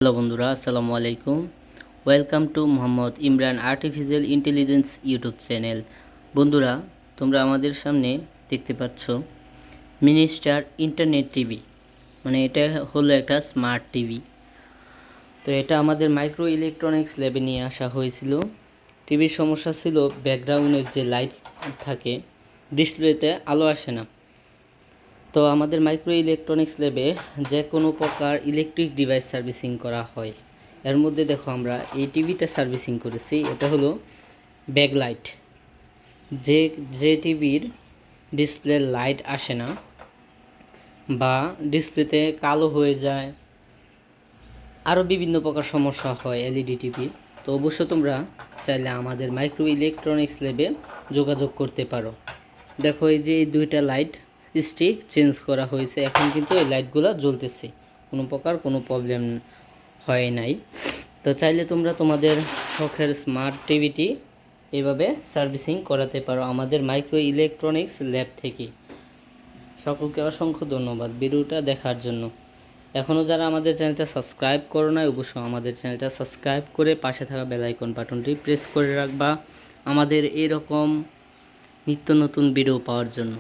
Hello বন্ধুরা, আসসালামু আলাইকুম। Welcome to Mohammad Imran artificial intelligence YouTube channel. বন্ধুরা, তোমরা আমাদের সামনে দেখতে পাচ্ছ মিনি স্টার ইন্টারনেট টিভি, মানে এটা হলো একটা স্মার্ট টিভি। তো এটা আমাদের মাইক্রো ইলেকট্রনিক্স ল্যাবে নিয়ে আসা হয়েছিল। টিভির সমস্যা ছিল ব্যাকগ্রাউন্ডের যে লাইট থাকে, ডিসপ্লেতে আলো আসে না। তো আমাদের মাইক্রো ইলেকট্রনিক্স ল্যাবে যে কোনো প্রকার ইলেকট্রিক ডিভাইস সার্ভিসিং করা হয়। এর মধ্যে দেখো আমরা এই টিভিটা সার্ভিসিং করেছি। এটা হলো ব্যাকলাইট, যে যে টিভির ডিসপ্লে লাইট আসে না বা ডিসপ্লেতে কালো হয়ে যায়, আরও বিভিন্ন প্রকার সমস্যা হয় এলইডি টিভির। তো অবশ্য তোমরা চাইলে আমাদের মাইক্রো ইলেকট্রনিক্স ল্যাবে যোগাযোগ করতে পারো। দেখো এই যে এই দুইটা লাইট স্টিক চেঞ্জ করা হয়েছে, এখন কিন্তু এই লাইটগুলো জ্বলতেছে, কোনো প্রকার কোনো প্রবলেম হয় নাই। তো চাইলে তোমরা তোমাদের শখের স্মার্ট টিভিটি এভাবে সার্ভিসিং করাতে পারো আমাদের মাইক্রো ইলেকট্রনিক্স ল্যাব থেকে। সকলকে অসংখ্য ধন্যবাদ ভিডিওটা দেখার জন্য। এখনও যারা আমাদের চ্যানেলটা সাবস্ক্রাইব করো না, অবশ্যই আমাদের চ্যানেলটা সাবস্ক্রাইব করে পাশে থাকা বেল আইকন বাটনটি প্রেস করে রাখবা আমাদের এরকম নিত্য নতুন ভিডিও পাওয়ার জন্য।